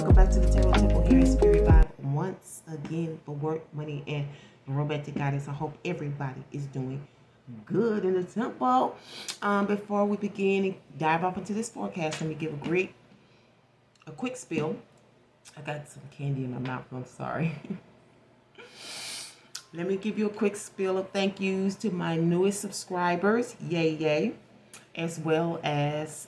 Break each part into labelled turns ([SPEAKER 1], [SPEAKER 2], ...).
[SPEAKER 1] welcome back to the Tarot Temple here in Spirit Vibe once again for work, money, and romantic guidance. I hope everybody is doing good in the temple. Before we begin and dive off into this forecast, let me give a quick spill. I got some candy in my mouth, I'm sorry. Let me give you a quick spill of thank yous to my newest subscribers, yay, as well as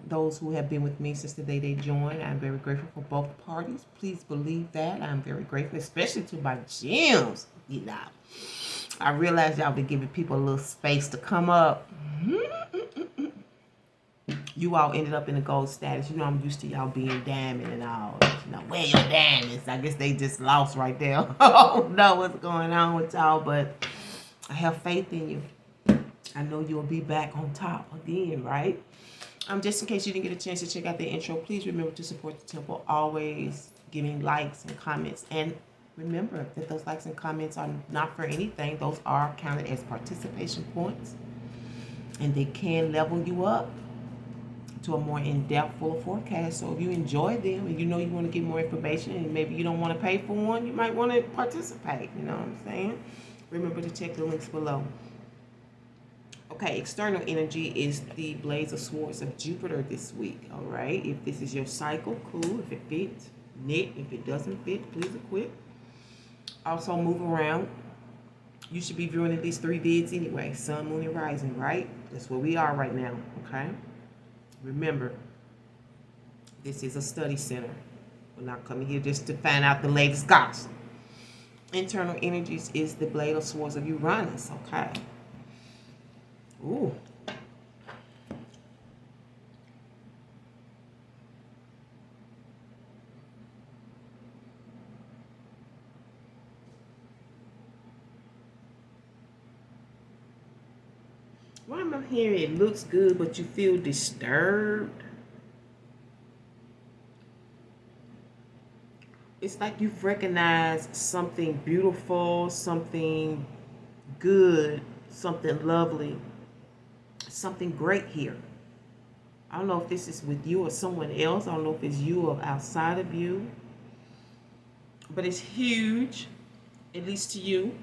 [SPEAKER 1] those who have been with me since the day they joined. I'm very grateful for both parties. Please believe that. I'm very grateful, especially to my gems. You know, I realize y'all been giving people a little space to come up. You all ended up in the gold status. You know, I'm used to y'all being diamond and all. You know, where your diamonds? I guess they just lost right there. I don't know what's going on with y'all, but I have faith in you. I know you'll be back on top again, right? Just in case you didn't get a chance to check out the intro, please remember to support the temple, always giving likes and comments. And remember that those likes and comments are not for anything. Those are counted as participation points. And they can level you up to a more in-depth, full forecast. So if you enjoy them and you know you want to get more information and maybe you don't want to pay for one, you might want to participate. You know what I'm saying? Remember to check the links below. Okay, external energy is the Blaze of Swords of Jupiter this week, all right? If this is your cycle, cool. If it fits, knit. If it doesn't fit, please equip. Also, move around. You should be viewing at least 3 vids anyway. Sun, moon, and rising, right? That's where we are right now, okay? Remember, this is a study center. We're not coming here just to find out the latest gossip. Internal energies is the Blade of Swords of Uranus, okay? Ooh. Why am I hearing it looks good, but you feel disturbed? It's like you've recognized something beautiful, something good, something lovely, something great here. I don't know if this is with you or someone else. I don't know if it's you or outside of you. But it's huge, at least to you.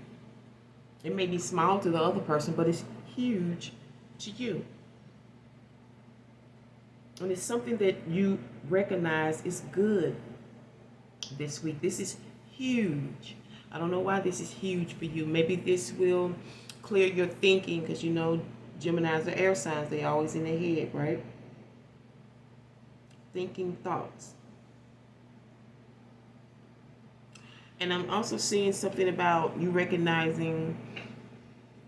[SPEAKER 1] It may be small to the other person, but it's huge to you. And it's something that you recognize is good this week. This is huge. I don't know why this is huge for you. Maybe this will clear your thinking, because you know Geminis are air signs. They're always in their head, right? Thinking thoughts. And I'm also seeing something about you recognizing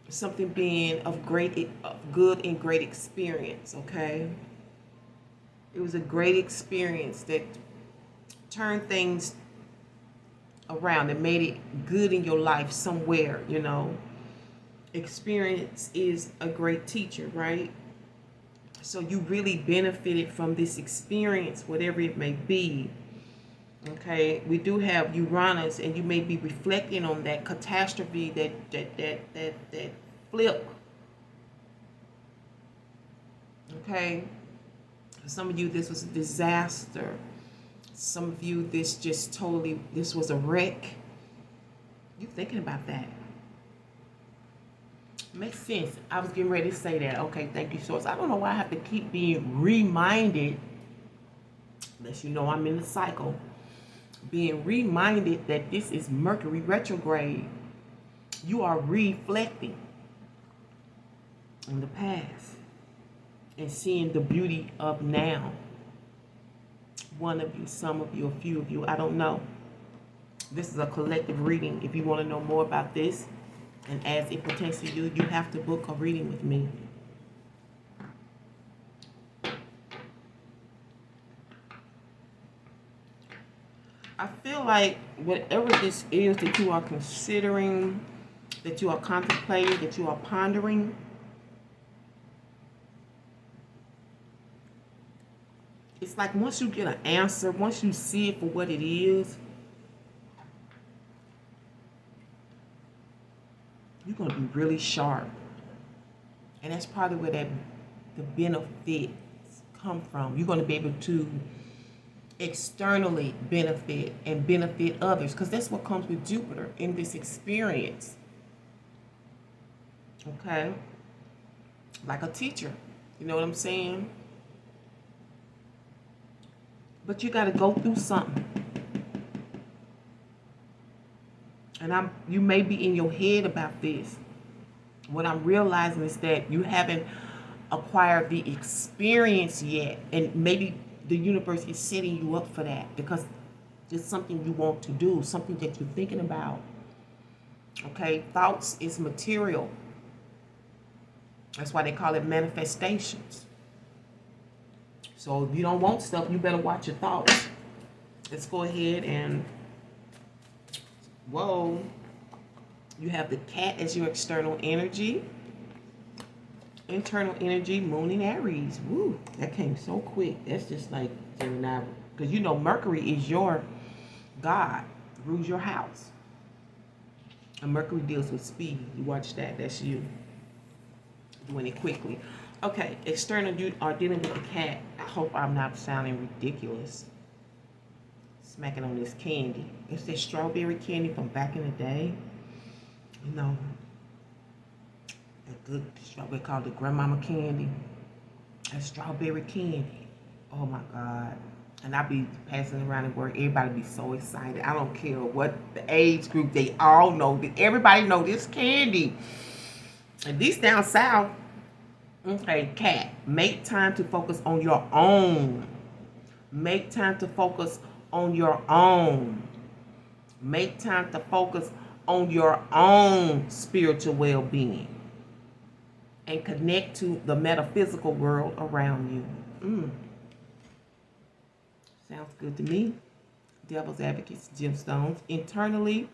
[SPEAKER 1] something being of good and great experience, okay? It was a great experience that turned things around and made it good in your life somewhere, you know. Experience is a great teacher, right? So you really benefited from this experience, whatever it may be. Okay, we do have Uranus, and you may be reflecting on that catastrophe, that flip. Okay, for some of you this was a disaster. Some of you this was a wreck. You thinking about that? Makes sense. I was getting ready to say that. Okay, thank you, Source. I don't know why I have to keep being reminded, unless you know I'm in the cycle, being reminded that this is Mercury retrograde. You are reflecting in the past and seeing the beauty of now. One of you, some of you, a few of you, I don't know. This is a collective reading. If you want to know more about this, and as it pertains to you, you have to book a reading with me. I feel like whatever this is that you are considering, that you are contemplating, that you are pondering, it's like once you get an answer, once you see it for what it is, you're going to be really sharp. And that's probably where the benefits come from. You're going to be able to externally benefit and benefit others, because that's what comes with Jupiter in this experience. Okay? Like a teacher. You know what I'm saying? But you got to go through something. And you may be in your head about this. What I'm realizing is that you haven't acquired the experience yet. And maybe the universe is setting you up for that because it's something you want to do, something that you're thinking about. Okay? Thoughts is material. That's why they call it manifestations. So if you don't want stuff, you better watch your thoughts. Let's go ahead and, whoa, you have the cat as your external energy. Internal energy, moon in Aries. Woo, that came so quick. That's just like Gemini. Because you know Mercury is your God, rules your house. And Mercury deals with speed. You watch that, that's you. Doing it quickly. Okay, external, you are dealing with the cat. I hope I'm not sounding ridiculous. Smacking on this candy. It's this strawberry candy from back in the day. You know, a good strawberry called the grandmama candy. That strawberry candy. Oh my God. And I be passing around at work. Everybody be so excited. I don't care what the age group. They all know. Everybody know this candy. And these down south. Okay, cat. Make time to focus on your own. Make time to focus on your own. Make time to focus on your own spiritual well-being. And connect to the metaphysical world around you. Sounds good to me. Devil's advocates, gemstones. Internally,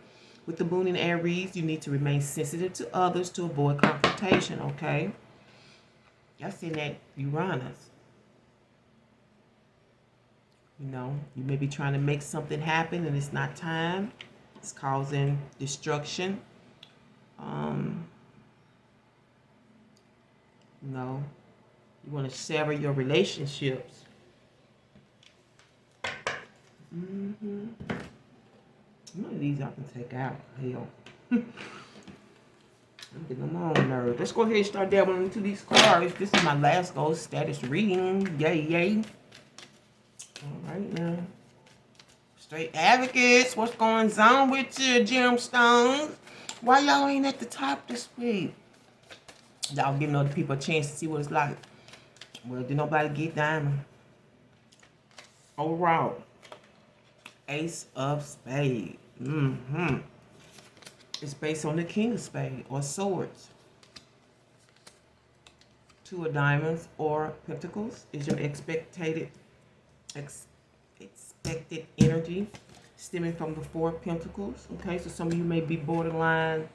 [SPEAKER 1] with the moon in Aries, you need to remain sensitive to others to avoid confrontation, okay? That's in that Uranus. You know, you may be trying to make something happen and it's not time. It's causing destruction. You know, you want to sever your relationships. None of these I can take out. Hell. I'm getting on my own nerves. Let's go ahead and start dabbling into these cards. This is my last gold status reading. Yay, yay. All right now. Straight advocates, what's going on with you, gemstones? Why y'all ain't at the top this week? Y'all giving other people a chance to see what it's like. Well, did nobody get diamond? Overall, Ace of Spades. It's based on the King of Spades or Swords. Two of Diamonds or Pentacles is your expected energy stemming from the Four of Pentacles. Okay, so some of you may be borderline,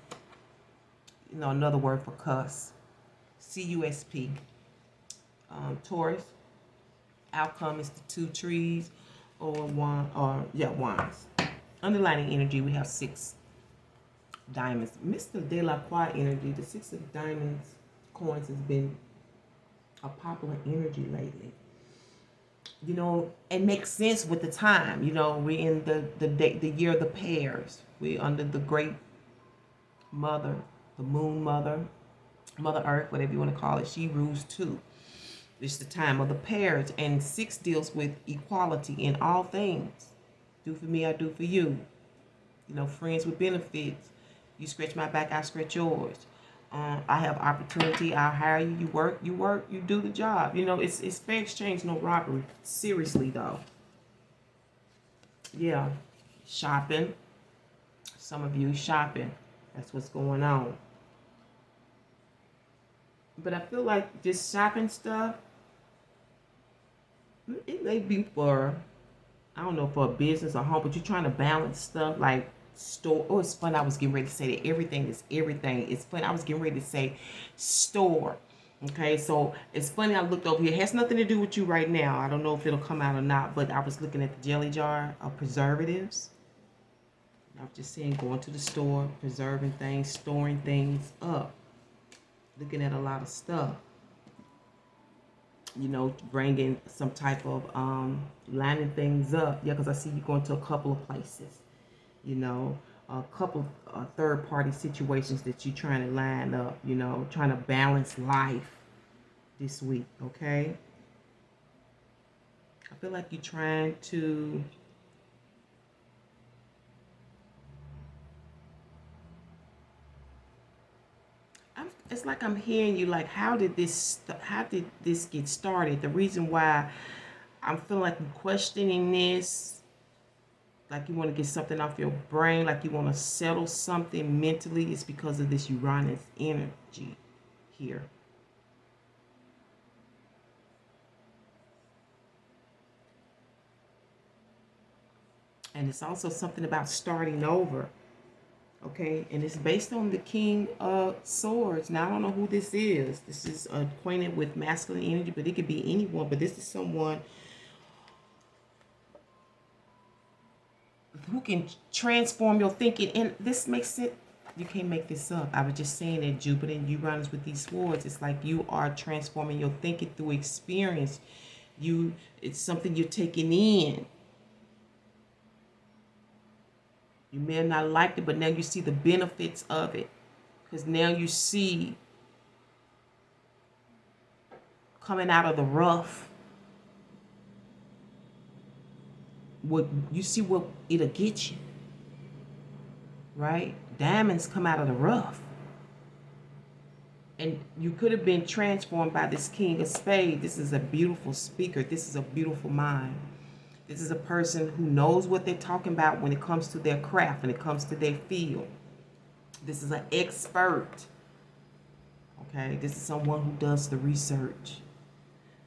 [SPEAKER 1] you know, another word for cuss. CUSP. Taurus. Outcome is the Two Trees or wands. Underlining energy, we have 6 diamonds. Mr. De La Croix energy, the 6 of diamonds coins has been a popular energy lately. You know, it makes sense with the time. You know, we're in the year of the pairs. We're under the great mother, the moon mother, Mother Earth, whatever you want to call it. She rules too. It's the time of the pairs. And 6 deals with equality in all things. Do for me, I do for you. You know, friends with benefits. You scratch my back, I scratch yours. I have opportunity, I'll hire you. You work, you do the job. You know, it's fair exchange, no robbery. Seriously, though. Yeah. Shopping. Some of you shopping. That's what's going on. But I feel like this shopping stuff, it may be for, I don't know, for a business or home, but you're trying to balance stuff like store. Oh, it's fun. I was getting ready to say that everything is everything. It's fun. I was getting ready to say store. Okay, so it's funny. I looked over here. It has nothing to do with you right now. I don't know if it'll come out or not, but I was looking at the jelly jar of preservatives. I was just saying, going to the store, preserving things, storing things up. Looking at a lot of stuff. you know, bringing some type of lining things up. Yeah, because I see you going to a couple of places, you know, a couple third party situations that you're trying to line up, you know, trying to balance life this week. Okay, I feel like you're trying to it's like I'm hearing you like, how did this get started? The reason why I'm feeling like I'm questioning this, like you want to get something off your brain, like you want to settle something mentally, is because of this Uranus energy here. And it's also something about starting over. Okay, and it's based on the King of Swords. Now, I don't know who this is. This is acquainted with masculine energy, but it could be anyone. But this is someone who can transform your thinking. And this makes it, you can't make this up. I was just saying that Jupiter and Uranus with these swords, it's like you are transforming your thinking through experience. It's something you're taking in. You may have not liked it, but now you see the benefits of it. Because now you see coming out of the rough, what you see, what it'll get you. Right? Diamonds come out of the rough. And you could have been transformed by this King of Spades. This is a beautiful speaker. This is a beautiful mind. This is a person who knows what they're talking about when it comes to their craft, when it comes to their field. This is an expert. Okay, this is someone who does the research.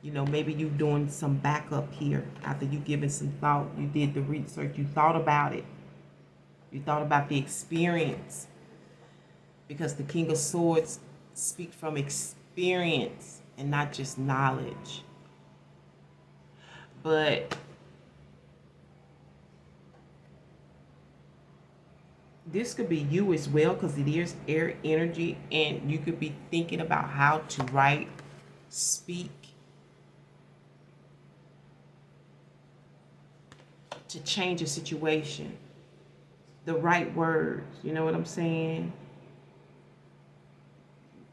[SPEAKER 1] You know, maybe you're doing some backup here. After you given some thought, you did the research, you thought about it. You thought about the experience. Because the King of Swords speak from experience and not just knowledge. But this could be you as well, because it is air energy, and you could be thinking about how to write, speak, to change a situation. The right words, you know what I'm saying?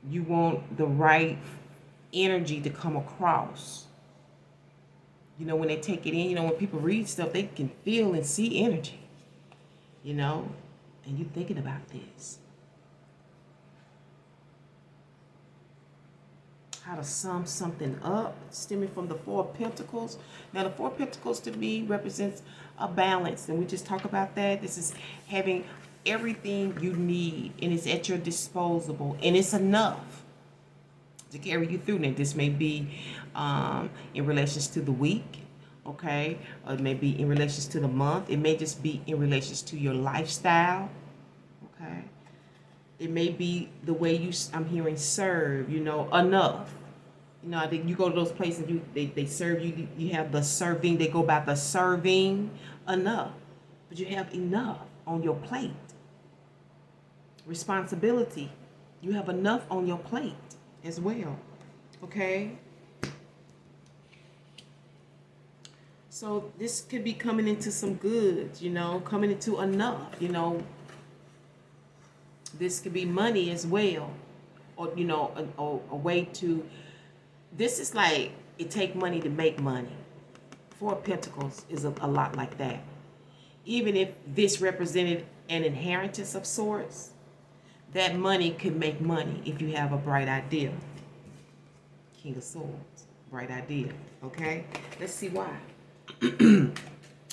[SPEAKER 1] You want the right energy to come across. You know, when they take it in, you know, when people read stuff, they can feel and see energy, you know, and you thinking about this. How to sum something up, stemming from the Four of Pentacles. Now, the Four of Pentacles to me represents a balance, and we just talk about that. This is having everything you need, and it's at your disposal, and it's enough to carry you through. Now, this may be in relations to the week, okay? Or it may be in relations to the month. It may just be in relations to your lifestyle, okay? It may be the way you, I'm hearing, serve, you know, enough. You know, I think you go to those places, they serve you, you have the serving, they go about the serving enough. But you have enough on your plate. Responsibility, you have enough on your plate as well, okay? So this could be coming into some goods, you know, coming into enough, you know. This could be money as well, or, you know, a way to, this is like, it take money to make money. Four of Pentacles is a lot like that. Even if this represented an inheritance of sorts, that money could make money if you have a bright idea. King of Swords, bright idea, okay? Let's see why.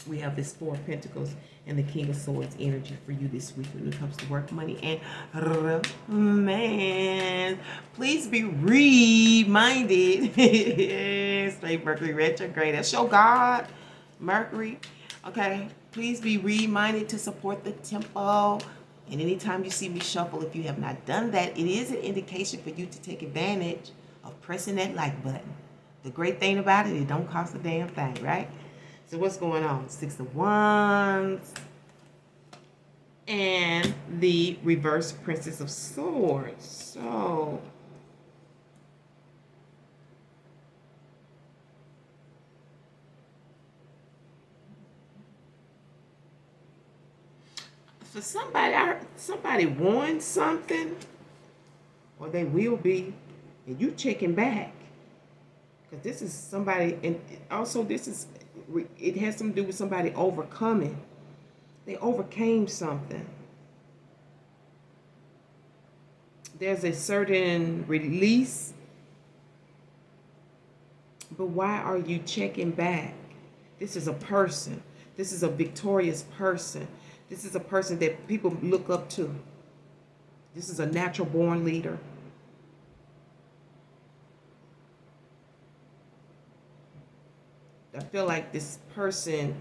[SPEAKER 1] We have this Four of Pentacles and the King of Swords energy for you this week when it comes to work, money, and romance. Please be reminded. Stay Mercury retrograde. That's your God, Mercury. Okay. Please be reminded to support the tempo. And anytime you see me shuffle, if you have not done that, it is an indication for you to take advantage of pressing that like button. The great thing about it don't cost a damn thing, right? So what's going on? Six of Wands and the reverse Princess of Swords. So For somebody, somebody won something, or they will be, and you checking back. Because this is somebody, and also this is, it has something to do with somebody overcoming. They overcame something. There's a certain release. But why are you checking back? This is a person. This is a victorious person. This is a person that people look up to. This is a natural born leader. I feel like this person,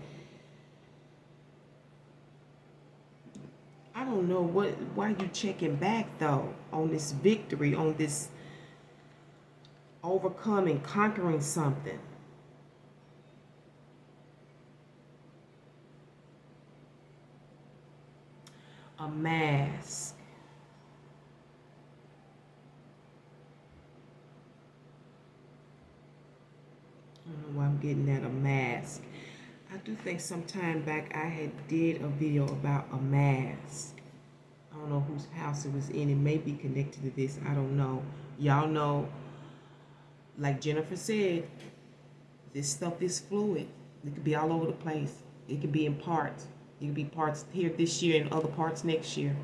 [SPEAKER 1] I don't know why you checking back though on this victory, on this overcoming, conquering something. A mask. I don't know why I'm getting at a mask. I do think sometime back I did a video about a mask. I don't know whose house it was in. It may be connected to this. I don't know. Y'all know, like Jennifer said, this stuff is fluid. It could be all over the place. It could be in parts. It could be parts here this year and other parts next year.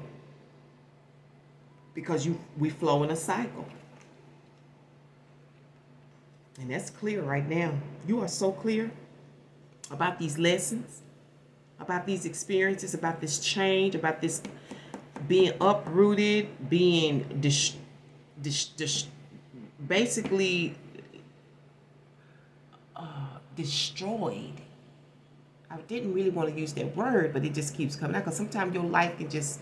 [SPEAKER 1] Because we flow in a cycle. And that's clear right now. You are so clear about these lessons, about these experiences, about this change, about this being uprooted, being basically destroyed. I didn't really want to use that word, but it just keeps coming out because sometimes your life can just,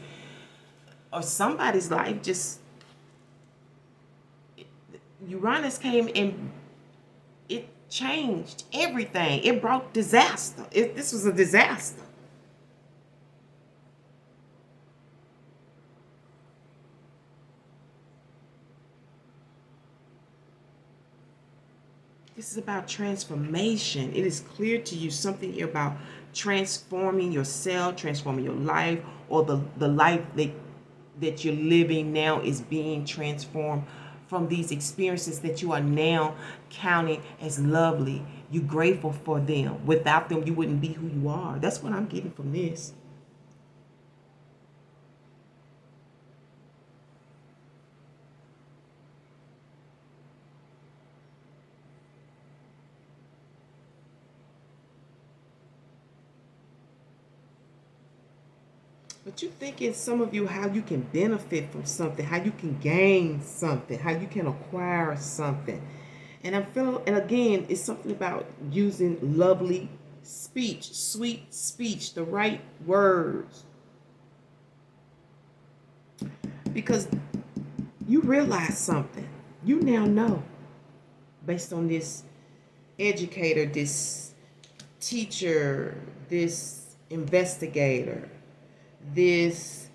[SPEAKER 1] or somebody's life just, Uranus came and it changed everything. It brought disaster. This was a disaster. This is about transformation. It is clear to you something here about transforming yourself, transforming your life, or the life that you're living now is being transformed from these experiences that you are now counting as lovely. You're grateful for them. Without them, you wouldn't be who you are. That's what I'm getting from this. But you're thinking, some of you, how you can benefit from something, how you can gain something, how you can acquire something. And I'm feeling, and again, it's something about using lovely speech, sweet speech, the right words. Because you realize something. You now know, based on this educator, this teacher, this investigator, this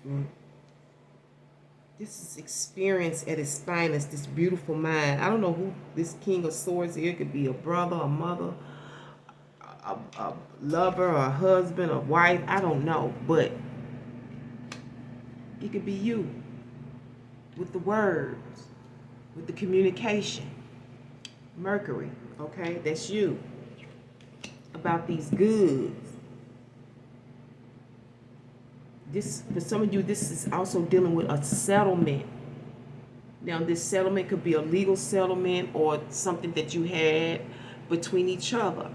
[SPEAKER 1] is experience at its finest, this beautiful mind. I don't know who this King of Swords is. It could be a brother, a mother, a lover, a husband, a wife. I don't know, but it could be you with the words, with the communication. Mercury, okay? That's you. About these goods. This, for some of you, this is also dealing with a settlement. Now, this settlement could be a legal settlement or something that you had between each other.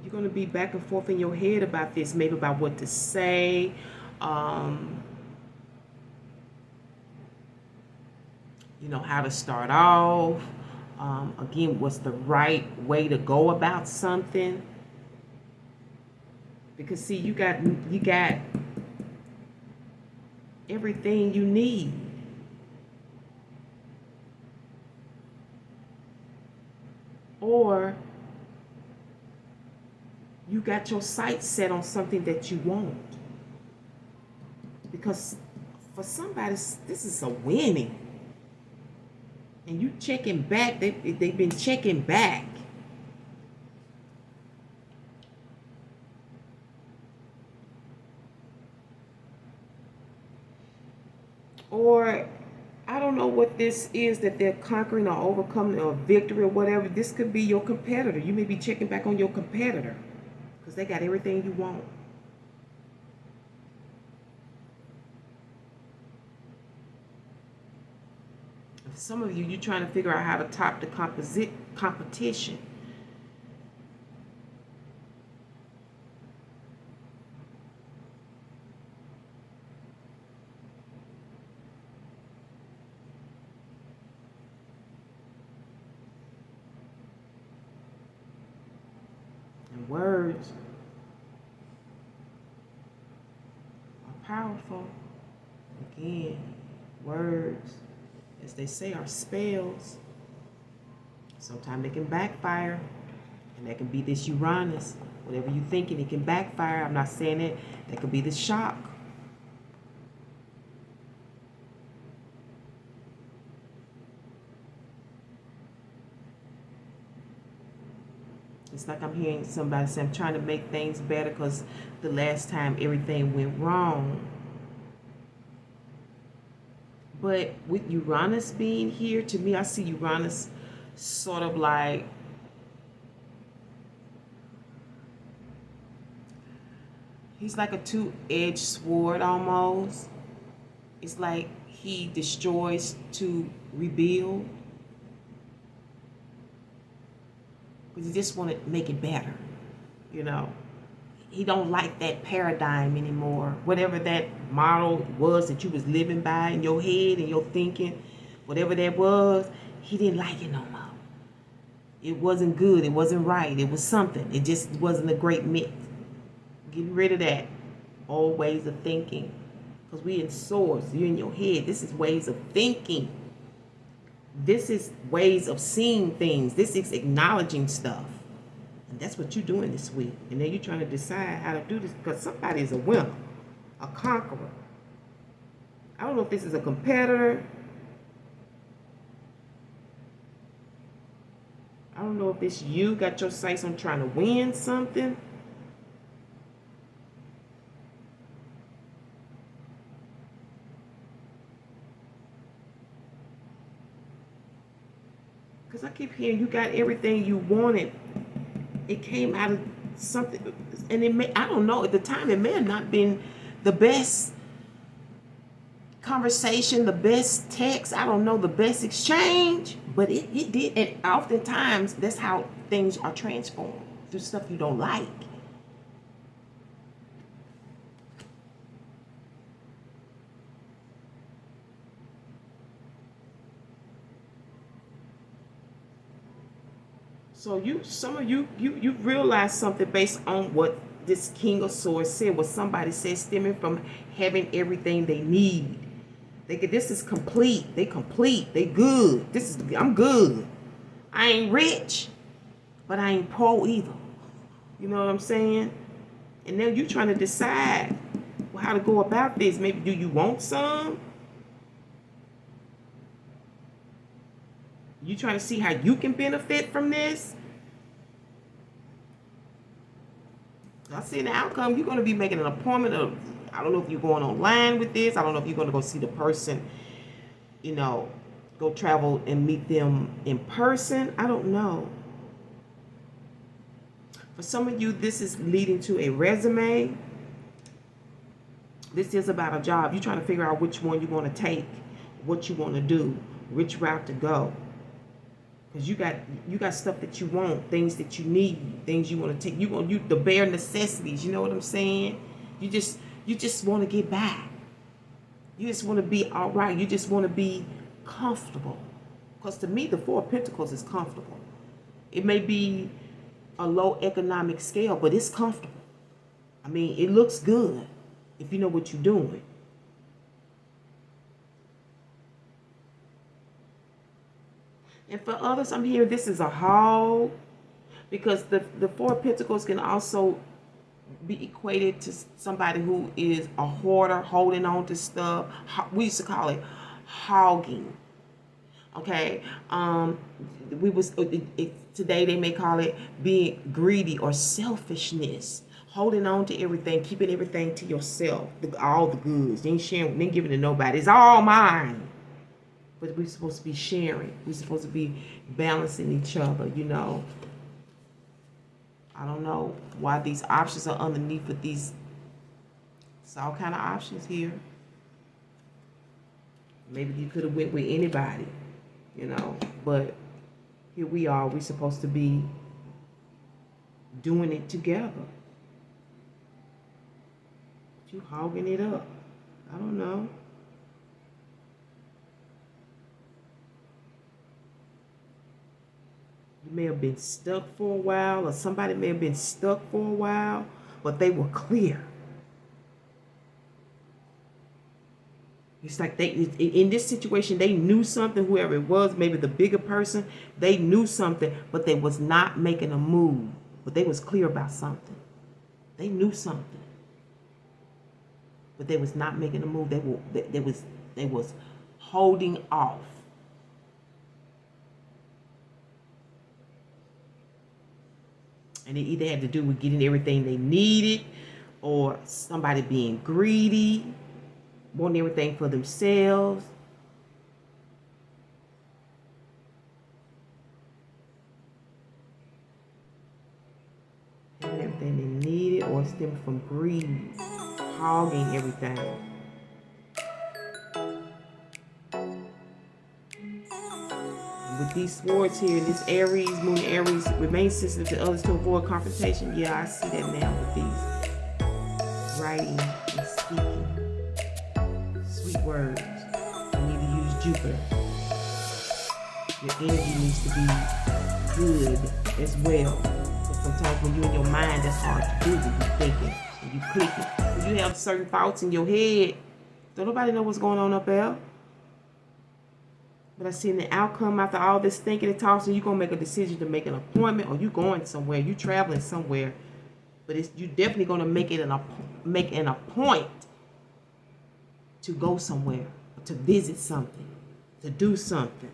[SPEAKER 1] You're going to be back and forth in your head about this, maybe about what to say. You know, how to start off. Again, what's the right way to go about something? Because see, you got everything you need. Or you got your sights set on something that you want. Because for somebody, this is a winning. And you checking back, they've been checking back. this is that they're conquering or overcoming or victory or whatever, this could be your competitor. You may be checking back on your competitor because they got everything you want. For some of you, you're trying to figure out how to top the competition. And words are powerful. Again, words, as they say, are spells. Sometimes they can backfire, and that can be this Uranus. Whatever you're thinking, it can backfire. I'm not saying it. That could be the shock. It's like I'm hearing somebody say, I'm trying to make things better because the last time everything went wrong. But with Uranus being here, to me, I see Uranus sort of like he's like a two-edged sword almost. It's like he destroys to rebuild. Because he just want to make it better, you know. He don't like that paradigm anymore. Whatever that model was that you was living by in your head and your thinking, whatever that was, he didn't like it no more. It wasn't good. It wasn't right. It was something. It just wasn't a great mix. Getting rid of that old ways of thinking. Because we in source. You're in your head. This is ways of thinking. This is ways of seeing things. This is acknowledging stuff. And that's what you're doing this week. And then you're trying to decide how to do this because somebody is a winner, a conqueror. I don't know if this is a competitor. I don't know if this you got your sights on trying to win something. Because I keep hearing you got everything you wanted. It came out of something, and it may, I don't know, at the time it may have not been the best conversation, the best text, I don't know, the best exchange, but it did, and oftentimes that's how things are transformed, through stuff you don't like. So some of you realize something based on what this King of Swords said, what somebody said, stemming from having everything they need. This is complete. They complete. They good. I'm good. I ain't rich, but I ain't poor either. You know what I'm saying? And now you trying to decide how to go about this. Maybe do you want some? You trying to see how you can benefit from this? I see the outcome. You're going to be making an appointment of, I don't know if you're going online with this. I don't know if you're going to go see the person, you know, go travel and meet them in person. I don't know. For some of you, this is leading to a resume. This is about a job. You're trying to figure out which one you want to take, what you want to do, which route to go. Because you got stuff that you want, things that you need, things you want to take. You the bare necessities. You know what I'm saying? You just want to get by. You just want to be all right. You just want to be comfortable. Because to me, the Four of Pentacles is comfortable. It may be a low economic scale, but it's comfortable. I mean, it looks good if you know what you're doing. And for others, I'm hearing this is a haul, because the Four of Pentacles can also be equated to somebody who is a hoarder, holding on to stuff. We used to call it hogging. Okay, today they may call it being greedy or selfishness, holding on to everything, keeping everything to yourself, all the goods. You ain't sharing, you ain't giving to nobody. It's all mine. But we're supposed to be sharing. We're supposed to be balancing each other, you know. I don't know why these options are underneath, but these, it's all kind of options here. Maybe you could have went with anybody, you know, but here we are. We're supposed to be doing it together. You hogging it up. I don't know. You may have been stuck for a while, or somebody may have been stuck for a while, but they were clear. It's like they, in this situation, they knew something, whoever it was, maybe the bigger person, they knew something, but they was not making a move. But they was clear about something. They knew something, but they was not making a move. They was holding off. And it either had to do with getting everything they needed, or somebody being greedy, wanting everything for themselves. Having everything they needed, or stemming from greed, hogging everything. With these swords here, this Aries, Moon Aries, remain sensitive to others to avoid confrontation. Yeah, I see that now with these writing and speaking. Sweet words. You need to use Jupiter. Your energy needs to be good as well. But sometimes when you're in your mind, that's hard to do when you're thinking and you clicking. When you have certain thoughts in your head, don't nobody know what's going on up there. But I see the outcome after all this thinking and talking, you're going to make a decision to make an appointment, or you going somewhere, you traveling somewhere. But you're definitely going to make an appointment to go somewhere, to visit something, to do something.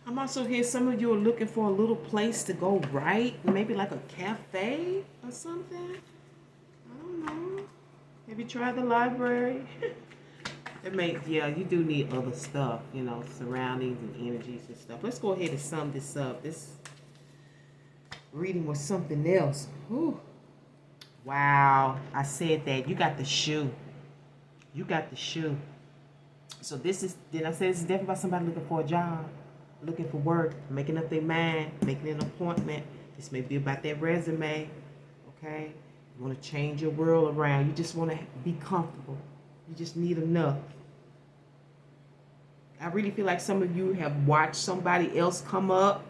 [SPEAKER 1] I'm also here, some of you are looking for a little place to go right. Maybe like a cafe or something. I don't know. Have you tried the library? Yeah, you do need other stuff, you know, surroundings and energies and stuff. Let's go ahead and sum this up. This reading was something else. Whew. Wow, I said that. You got the shoe. You got the shoe. So this is, did I say this is definitely about somebody looking for a job? Looking for work, making up their mind, making an appointment. This may be about their resume, okay? You want to change your world around. You just want to be comfortable. You just need enough. I really feel like some of you have watched somebody else come up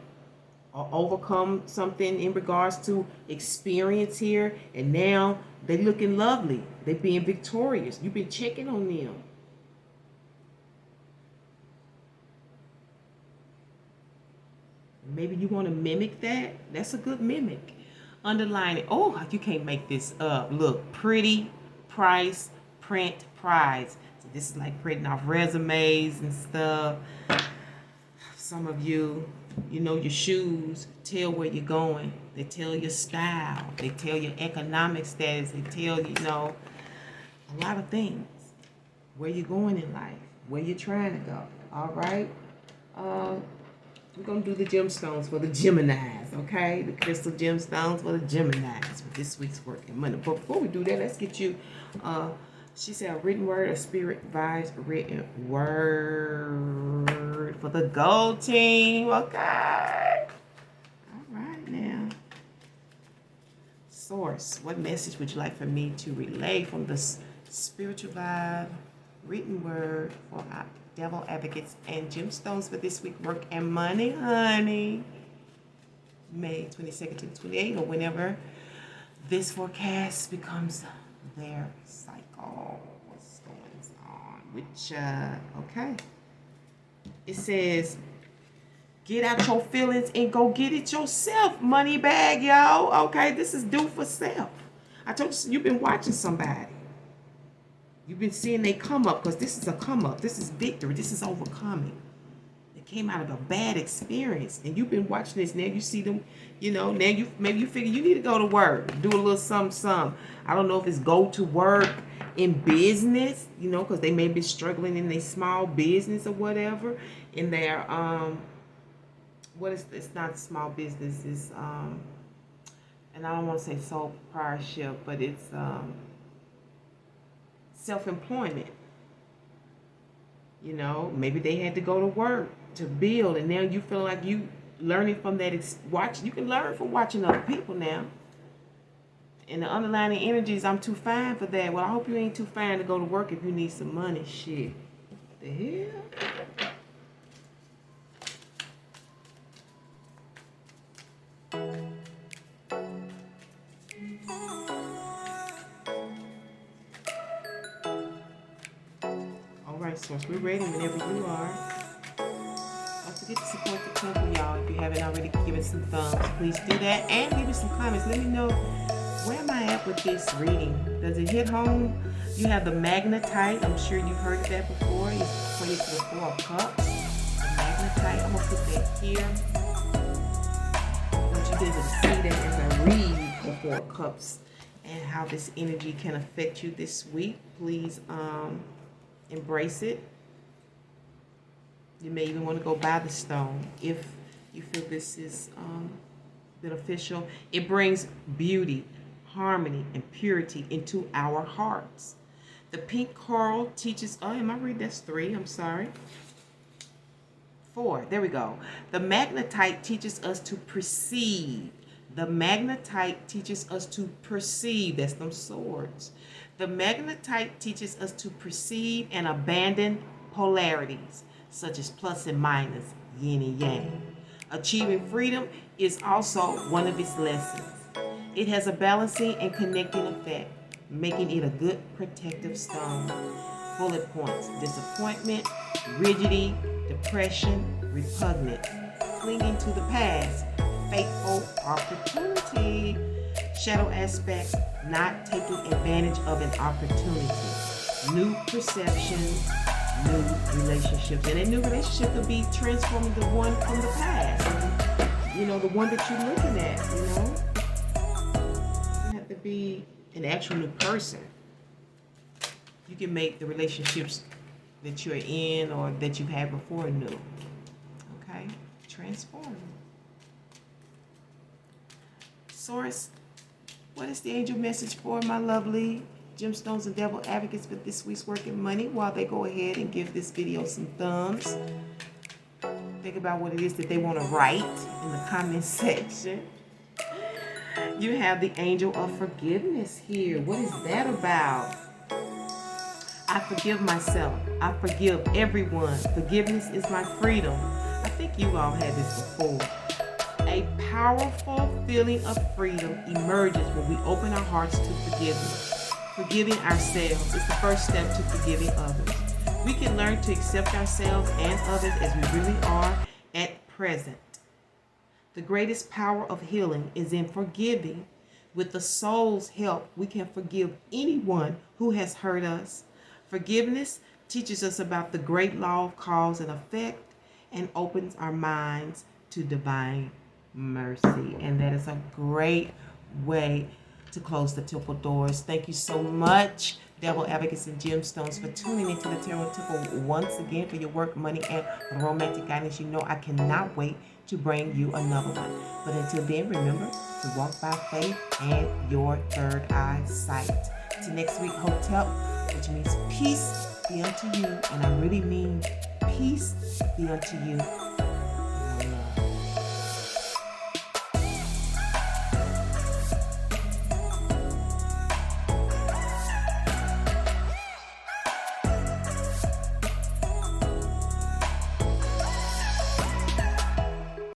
[SPEAKER 1] or overcome something in regards to experience here, and now they're looking lovely. They're being victorious. You've been checking on them. Maybe you want to mimic that. That's a good mimic. Underline it. Oh, you can't make this up. Look, pretty, price, print, prize. So this is like printing off resumes and stuff. Some of you, you know, your shoes tell where you're going. They tell your style. They tell your economic status. They tell, you know, a lot of things. Where you're going in life. Where you're trying to go. All right? We're going to do the gemstones for the Geminis, okay? The crystal gemstones for the Geminis for this week's work and money. But before we do that, let's get you, she said, a written word, a spirit vibes, written word for the gold team, okay? All right, now. Source, what message would you like for me to relay from the spiritual vibe, written word for devil advocates and gemstones for this week, work and money, honey? May 22nd to the 28th, or whenever this forecast becomes their cycle. What's going on with okay. It says, get out your feelings and go get it yourself, money bag, y'all. Okay, this is do for self. I told you, you've been watching somebody. You've been seeing they come up, because this is a come up. This is victory. This is overcoming. They came out of a bad experience, and you've been watching this. Now you see them, now maybe you figure you need to go to work, do a little something. I don't know if it's go to work in business, because they may be struggling in their small business or whatever. In their it's not small business, it's and I don't want to say sole proprietorship, but it's self-employment. Maybe they had to go to work to build, and now you feel like you learning from that. You can learn from watching other people now. And the underlying energies, I'm too fine for that. Well, I hope you ain't too fine to go to work if you need some money. Shit. What the hell? Alright, Source, we're ready whenever you are. Don't forget to support the temple, y'all. If you haven't already given some thumbs, please do that. And give me some comments. Let me know, where am I at with this reading? Does it hit home? You have the magnetite. I'm sure you've heard of that before. It's pointed to the 4 of Cups. The magnetite. I'm going to put that here. I want you to be able to see that as I read the 4 of Cups and how this energy can affect you this week. Please embrace it. You may even want to go buy the stone if you feel this is beneficial. It brings beauty, harmony, and purity into our hearts. The pink coral teaches, am I reading? That's 3, I'm sorry. 4, there we go. The magnetite teaches us to perceive. The magnetite teaches us to perceive. That's them swords. The magnetite teaches us to perceive and abandon polarities, such as plus and minus, yin and yang. Achieving freedom is also one of its lessons. It has a balancing and connecting effect, making it a good protective stone. Bullet points: disappointment, rigidity, depression, repugnance, clinging to the past, fateful opportunity. Shadow aspect: not taking advantage of an opportunity. New perceptions, new relationships. And a new relationship could be transforming the one from the past. The one that you're looking at, You have to be an actual new person. You can make the relationships that you're in or that you've had before new. Okay? Transform. Source, what is the angel message for my lovely gemstones and devil advocates for this week's working money? While they go ahead and give this video some thumbs, think about what it is that they want to write in the comment section. You have the angel of forgiveness here. What is that about? I forgive myself. I forgive everyone. Forgiveness is my freedom. I think you all had this before. A powerful feeling of freedom emerges when we open our hearts to forgiveness. Forgiving ourselves is the first step to forgiving others. We can learn to accept ourselves and others as we really are at present. The greatest power of healing is in forgiving. With the soul's help, we can forgive anyone who has hurt us. Forgiveness teaches us about the great law of cause and effect and opens our minds to divine mercy. And that is a great way to close the temple doors. Thank you so much, devil advocates and gemstones, for tuning into the Tarot Temple once again for your work, money, and romantic guidance. I cannot wait to bring you another one. But until then, remember to walk by faith and your third eye sight. To next week, Hotel, which means peace be unto you. And I really mean peace be unto you.